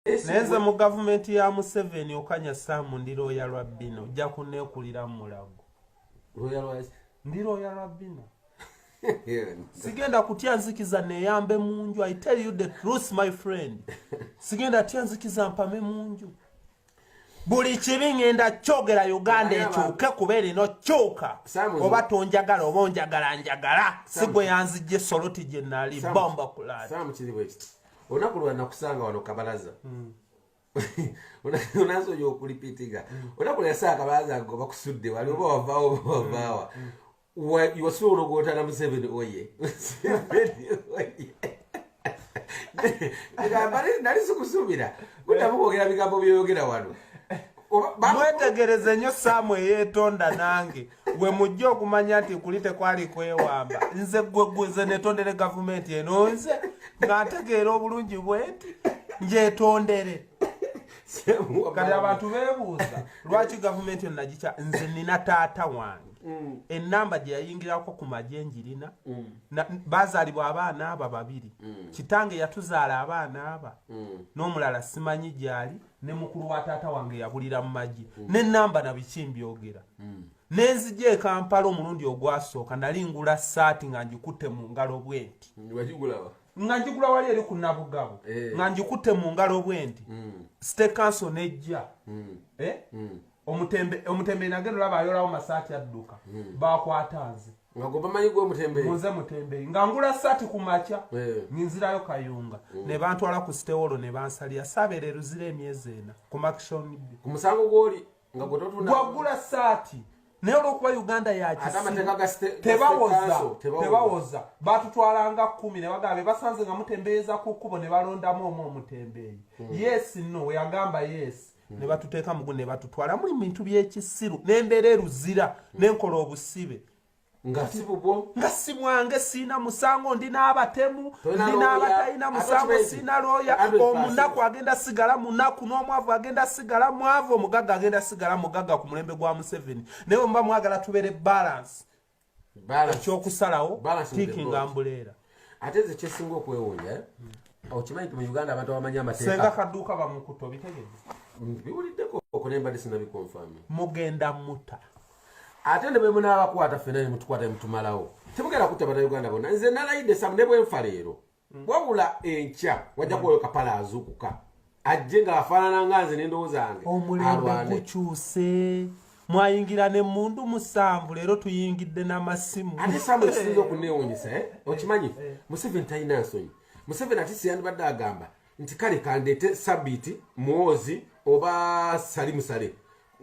Neze mu government ya Museveni okanya Sam ndiro ya Rabino ojja kunekulira mu mulago. Royal wise. Ndiro ya Rabino. Sigenda kutya nzikiza neyambe munju. I tell you the truth my friend. Sigenda tya nzikiza mpame munju. Buli kibi ngenda kyogera Uganda ekyuke kubeera ino kyuka. Oba tonjagala oba onjagala njagala. Sigwe yanzijje soloti gye nali bomba kulala. Sam kiriwe ekiti. Onakulwa nakusanga wano kabalaza. Unazo yo kulipitiga. Onakulwa yasa kabalaza ngo bakusudde wali oba wavaawa. Yosulo gotana Museveni oye. Nali sukusubira. Kutamukogera bigambo byogera wano. Mwetegereze nnyo Samu yeetonda nange gwe mujja okumanya nti kulite kwali kwewamba nze gwe netondere gavumenti eno nze ng'ategeera obulungi bwenti njetondere kati abantu beebuuza lwaki gavumenti eno nagica nze nina taata wange ennamba gye yayingirako ku magye njirina baazaalibwa abaana aba babiri kitange yatuzaala abaana aba n'omulala simanyi gyali ne mukulu wa taata wange yabulira mu magye n'ennamba nabiki mbyogera nenzija e Kampala omulundi ogwasooka nali ngula saati nga ngikutte mu ngalo bwenti nga njigula wali eri ku Nabugabo nga njikutte mu ngalo bwenti State Council nejja omutembe nagendo laba ayolawo masaati adduka bakwatanze ngagoba manyi gwe mutembe muze mutembe nga ngula saati ku macha ninzirayo Kayunga ne bantwala ku Stewolo ne bansalya sabere ruzira emyezi ena ku Makshon ku musango goli nga gototuna gwagula saati naye olwokuba Uganda tebawoza batutwalanga 10 ne bagabe basanze nga mutembeeza ku kkubo ne balondamu omutembeeyi yes no we agamba yes ne batuteeka mugu ne batutwala muli bintu by'ekisiru n'embeera eruzira n'enkola obusibe nga sibubo nga simwange sina musango ndina abatemu ndina abatayina musango sina looya omunaku agenda sigala munaku n'omwavu agenda sigala mwavu omugagga agenda sigala mugagga ku mulembe gwa Museveni naye mba mwagala tubeere balance ekyokusalawo tikinga mbuleera ate ze kyesinga okwewuunya okimanyi mu Uganda abantu abamanyi amateeka senga kadduuka bamukuto bitegeeza biwuliddeko okunemba disina bikonfirming mugenda muta ate ne bwe munaabakwata ffenna ne mutukwata mutumalawo temugenda kutta bannayuganda bonna nze nalayidde Samu ne bwenfa leero wabula enkya wajja kuwayo kapala azuukuka ajje ng'afaanana nga nze n'endowooza yange omulembe gukyuse mwayingira ne mundu 7 leero tuyingidde n'amasimu ate Samu ekisinza okuneewuunyisa okimanyi Museveni talina nsonyi Museveni ati siyandibadde agamba nti kale kandeete Sabiti Muhoozi oba Salimusale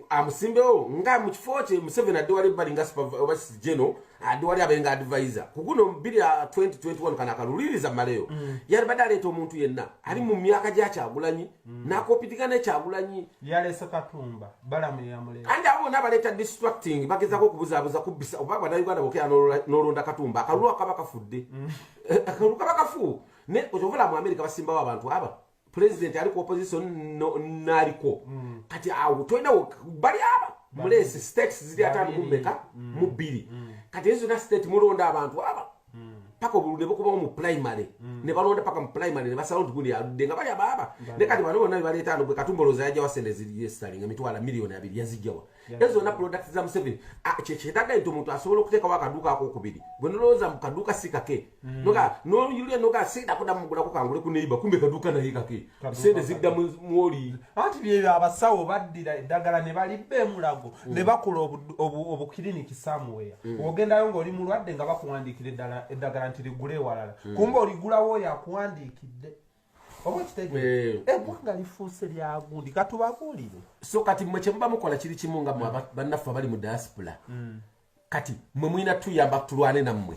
amusimbewo nga mu kifo kye Museveni adde wali bali nga oba Geno adde wali abenga advisor kuguno 2021 kana akaluliriza maleyo yali badde aleeta omuntu yenna ali mu myaka gya Kyagulanyi n'akopitigana Kyagulanyi yaleese Katumba balamu yamulera andi abo n'abaleeta distracting bagezako okubuzaabuza kubbisa oba Bannayuganda bokera n'olonda Katumba akalulu akaba kafudde akalulu kaba kafu ne okyovula mu America basimbawo abantu aba president ali ku opposition naliko kati awo toina bali aba mulesi states zili atano kumbeka mu 2 kati ezo na state mulonda abantu aba pako bulunde bokuba mu primary ne balonda paka mu primary ne basalo tugundi aludde nga bali aba ne kati balonda bali etano bwe Katumboloza yaje wasende zili yestalinga mitwala milioni 2 yazijjawa ezo na products za Museveni kyekyedaga nti omuntu asobola okuteekawo akaduuka akokubiri bwe nolowooza mu kaduuka si kake noga noyulya noga sida kuda mugulako kangule ku neighbor kumbe kaduuka naye kake sente zidda mwoli anti byebyo abasawo baddira eddagala ne balibba emulago ne bakola obukiriniki somewhere ogendayo ng'oli mulwadde nga bakuwandiikira eddagala nti ligule ewalala kumbe oligulawo oyo akuwandiikidde oba ekitegeeza eggwanga lifuuse lyagundi katubabuulire so kati mwe kyemuba mukola kiri kimu nga bannaffe abali mu diaspora kati mwe mwina tuyamba tulwane nammwe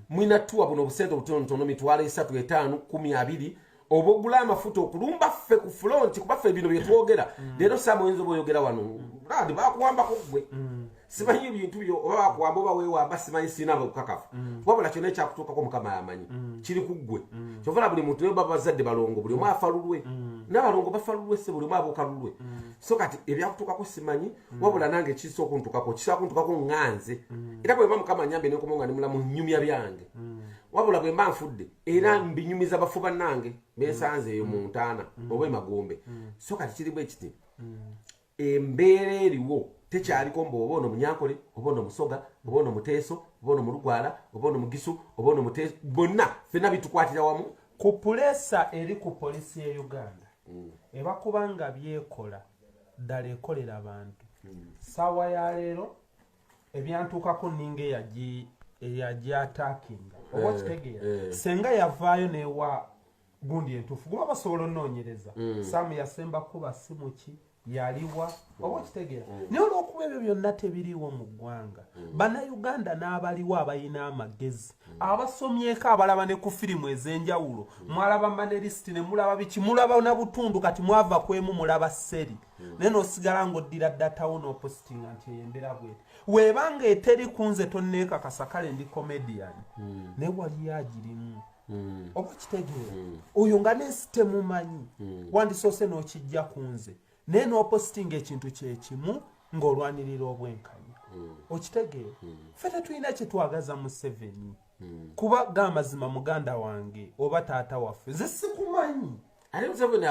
mwina tuwa buno obusente obutonotono mitwalo 3 5 10 20 obogula amafuta okulumba ffe ku front kuba ffe bino bye twogera leero Samu oyinza oboyogera wano radi bakuwambako gwe simanyi ebintu byo oba bakuwamba oba weewamba simanyi sina bakukakafu wabula kyonna ekyakutuukako Mukama yamanyi kiri ku ggwe kyovala buli muntu ne babazadde balongo buli omu afalulwe n'abalongo bafalulwe se buli omu abookalulwe so kati ebyakutuukako simanyi wabula nange kisobola okuntuukako kisobola kuntuukako ŋŋanze era bwe Mukama anyambe nenkoma nga ndi mulamu nnyumya byange wabula bwe mba nfudde era mbinyumiza bafuba nange bensanze eyo mu ntaana oba emagombe so kati kiri bwe kiti embeera eriwo tekyaliko mbu oba ono munyankole oba ono musoga oba ono muteeso oba ono mulugwala oba ono mugisu oba ono muteeso bonna ffenna bitukwatira wamu ku pulesa eri ku polisi ye Uganda eba kubanga byekola ddala ekolera abantu saawa ya leero ebyantuukako ninga eyagyatakinga oba okitegeera senga yavaayo newa gundi entuufu guba basobola onoonyereza saamu yasemba kuba simu ki yaliwa oba okitegeera naye olw'okuba ebyo byonna tebiriiwo mu ggwanga bannayuganda n'abaliwo abalina amagezi abasomyeko abalaba ne ku firimu ez'enjawulo mwalaba manelisiti ne mulaba biki mulaba na butundu kati mwava kwemu mulaba sseri naye n'osigala ng'oddira datawo n'opositinga nti eyembera bweti weebanga eteri kunze tonneekakasa kale ndi comedian naye waliyo agirimu oba okitegeera oyo nga nensi temumanyi wandisoose n'okijja kunze naye n'opositinga ekintu kyekimu ng'olwanirira obwenkanya okitegeera ffe tetulina kyetwagaza mu 7 kuba g'amazima muganda wange oba taata waffe nze sikumanyi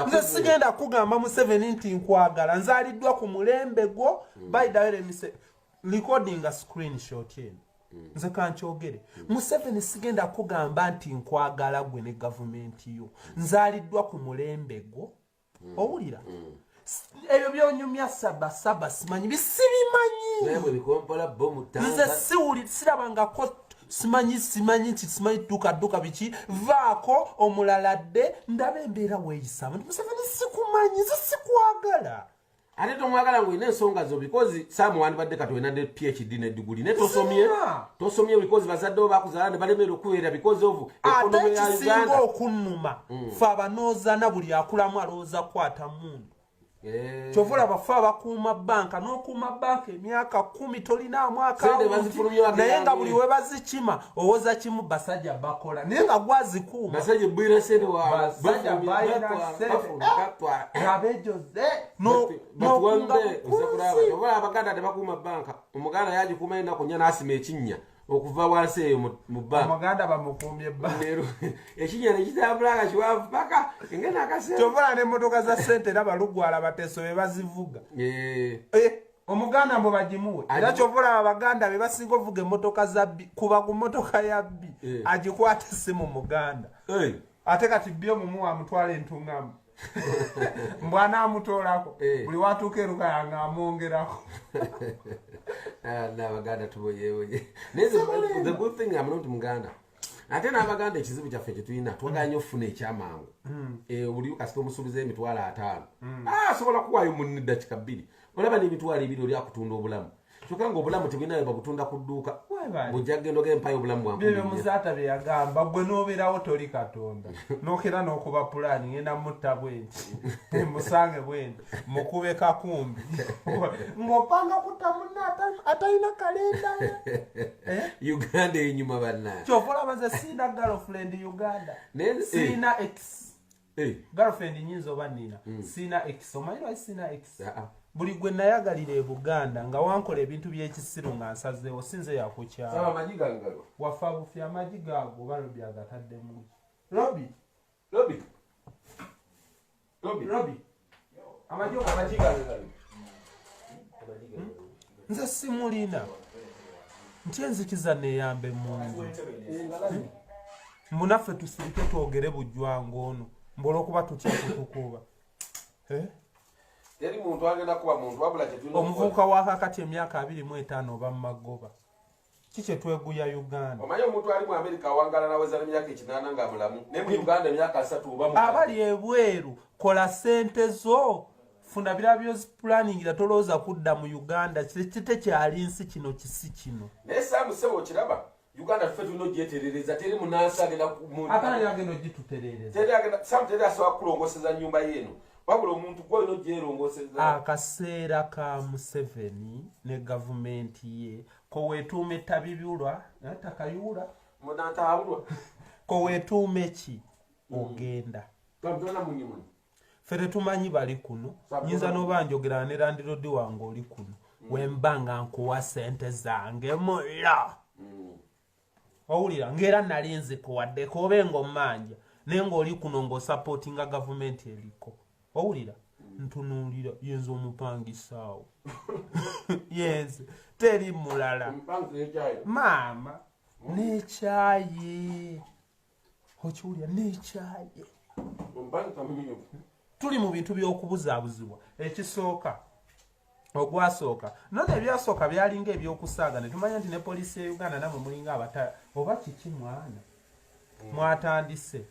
nze sigenda kugamba mu 7 nti nkwagala nzaaliddwa ku mulembe gwo baidawere recordinga screenshot eno nze kankyogere mu 7 sigenda kugamba nti nkwagala gwe ne gavumenti yo nzaaliddwa ku mulembe gwo owulira ebyo byonyumya saba simanyi bisibimanyi nze sirabangako simanyi nti simanyi dduka biki vaako omulala dde ndaba embeera weeyisaamu nti Museveni sikumanyi nze sikwagala ate tomwagala ng'olina ensonga zo because saamu wandibadde kati olina ne PhD ne diguli naye tosomye because bazaddewo bakuzaala ne balemerera okubeera because of ate kisinga okunnuma fe abanoozaana buli akulamu alowooza kukwata mundu kyova olaba fe abakuuma banka n'okuuma banka emyaka 10 tolinaamu akawunti naye nga buli we bazikima owooza kimu basajja bakola naye nga gwazikuuma basajja bwira sente basajja bayina sente abejoze n'okunga bukunzi oba abaganda tebakuuma banka omuganda yagikuuma ennaku nnya n'asima ekinnya okuva wansi eyo mu banka omuganda bamukuumye banka ekinnya ne kitambulanga kiwanvu paka engenda akaseera kyovala n'emmotoka za sente era balugwala bateeso be bazivuga omuganda mbu bagimuwe era kyovala abaganda be basinga ovuga emmotoka za bbi kuba ku mmotoka ya bbi agikwata essimu muganda ate kati bbi omumuwa amutwala entungamu mbwanamutoolako buli watuuka eruka yange amwongerako n'abaganda tuboyeeboye the good thing amunoti muganda ate n'abaganda ekizibu kyaffe kyetulina twaganya okufuna ekyamangu buli kasita omusuubiza emitwalo 5 asobola kuwaayo mu dakiika 2 olaba n'emitwalo 2 oli akutunda obulamu kyokka ng'obulamu tebulinayo babutunda ku dduuka bujja kgenda ogempayo obulamu bwebyo muzaata bye yagamba gwe n'obeerawo toli katonda n'okera n'okuba pulaani ngenda mutta bwenti musange bwenti mukube kakumbi ng'opanga kutta munna atalina kalenda uganda enyuma bannaye kyova olaba nze siina girlfriend uganda siina x girlfriend nyinza oba nina siina x omanyi lwaki siina x buli gwe nayagalira e Buganda nga wankola ebintu by'ekisiru nga nsazeewo sinze yakukyala wafa bufya amagi gaago oba Robi agataddemu Robi amagi nze simulina nti enzikiza neeyambe mungu munaffe tusirike twogere bujwangu ono mbwolwokuba tutya kutukuba teri muntu agenda kuba muntu wabula kyetulina omuvubuka wakakati emyaka 25 oba mumagoba kiki twegulya Uganda omanyi omuntu ali mu America awangala naweza n'emyaka 8 nga mulamu ne mu Uganda emyaka 3 oba mu abali ebweru kola sente zo funa birabyo planning la tolooza kudda mu Uganda kite kyali nsi kino kisi kino naye Saamu Ssebo kiraba Uganda ffe tulina ogyeterereza teri munansi agenda atali agenda ogituterereza teri agenda Saamu teri asobola kulongoseza nnyumba yeno wabula omuntu gwolina ogyerongoseza akaseera ka Museveni ne gavumenti ye ko weetuuma ettabibulwa takayula munantaabulwa ko weetuuma ki ogenda ffe tetumanyi bali kuno nyinza n'oba njogera ne landirodi wange oli kuno wemba nga nkuwa sente zange mulla owulira ngera nalinze ko wadde ko bengo manja nengo oli kuno ngo supportinga government eliko owulira ntunulira yenzo omupangisaawo yenze teri mulala mama nechaye okiwulira nechaye tuli mu bintu by'okubuzaabuzibwa ekisooka ogwasooka none ebyasooka byalinga ebyokusaaga ne tumanya nti ne poliisi ya Uganda namwe mulinga abata oba kiki mwana mwatandise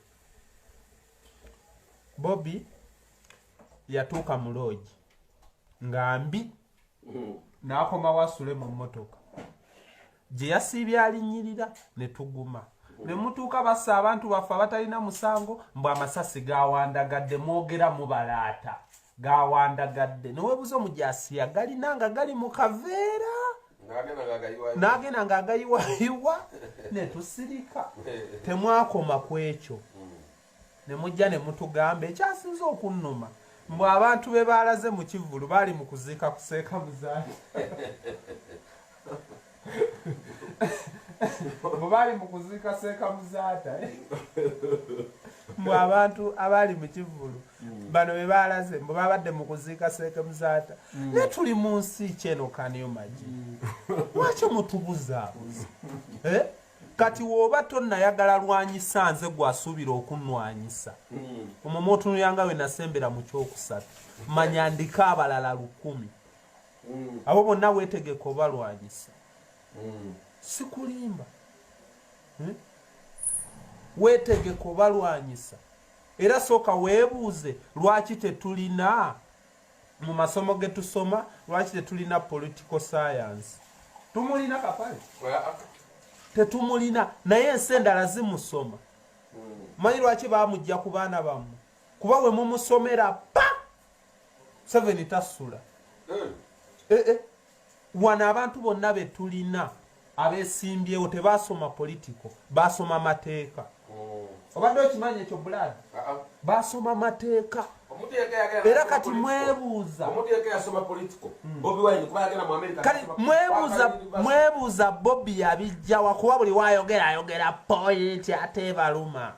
Bobby yatuuka mu loogi nga mbi n'akoma wasule mu mmotoka gye yasiibye alinnyirira ne tuguma ne mutuuka bassa abantu baffe abatalina musango mbw amasasi gawandagadde mwogera mubalaata gawandagadde newebuza omujasiya galina nga gali mu kaveera n'agenda ng'agayiwayiwa ne tusirika temwakoma ku ekyo ne mujja ne mutugamba ekyasinza okunnuma mbw abantu be baalaze mu kivulu baali mu kuziika kuseeka muzaati bali mu kuziika seeka muzaata mbw abantu abali mu kivulu bano be baalaze mbw babadde mu kuziika seeka muzaata ne tuli mu nsi kyeno kaniyo magi lwaki mutubuzaabuza kati wooba tonnayagala lwanyisa nze gwasuubira okunnwanyisa omwo otunuyanga we nasembera mu kyokusatu manya ndika abalala 100 abo bonna weetegeka obalwanyisa sikulimba weetegeka obalwanyisa era sooka weebuuze lwaki tetulina mu masomo ge tusoma lwaki tetulina political science tumulina kapale tetumulina naye ensi endala zimusoma manyi lwaki baamujja ku baana bammwe kuba we mumusomera pa 7 tasula wano abantu bonna be tulina abesimbyewo tebasoma politiko basoma mateeka obadde okimanyi ekyo bulad basoma mateeka era kati mwebuuza mwebuuza Bobby yabijja wakuba buli wayogera point ate baluma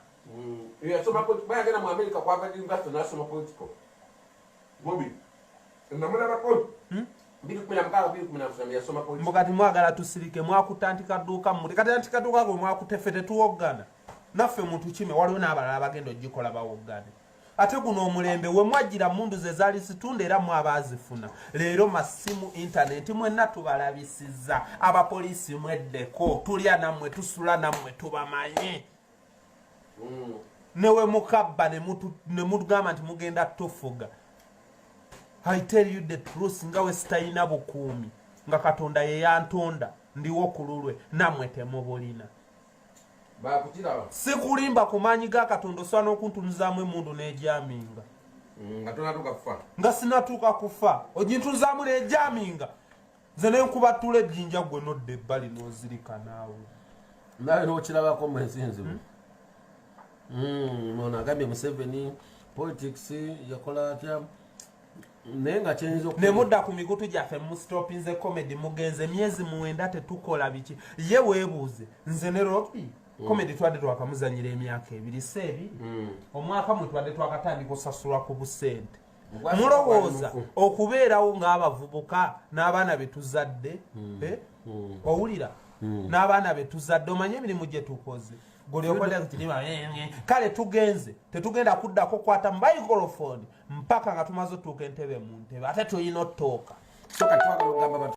mbukati mwagala tusirike mwakutandika dduuka muli kati tandika dduuka gwe mwakuteffe tetuwoggana naffe muntu kime waliwo n'abalala bagenda ogikola bawoggane ate guno omulembe we mwajjira mundu ze zaali zitunda era mwabazifuna leero masimu intaneti mwenna tubalabisizza abapoliisi mweddeko tulya nammwe tusula nammwe tubamanye newe mukabba ne mutugamba nti mugenda tufuga I tell you the truth nga we sitalina bukuumi nga Katonda ye yantonda ndiwo ku lulwe nammwe temubulina sikulimba ku maanyi ga Katonda osobola n'okuntunuzaamu emundu n'ejaminga nga sinatuuka kufa ogintunuzaamu n'ejaminga nze nenkubatula ejjinja gwe nodda ebbali n'ozirika naawe nawe n'okirabako mu ensi enzibu ono agambye Museveni politics yakola atya naye nga kyenyiza ne mudda ku mikutu gyaffe mustopinze comedy mugenze myezi 9 tetukola biki ye weebuuze nze ne Robbie comedy twadde twakamuzanyira emyaka 2 seebi omwaka mwe twadde twakatandika osasulwa ku busente mulowooza okubeerawo ng'abavubuka n'abaana betuzadde owulira n'abaana betuzadde omanye emirimu gye tukoze kale tugenze tetugenda kuddako kwata microphone mpaka nga tumaze otuuka entebe mu ntebe ate tulina otooka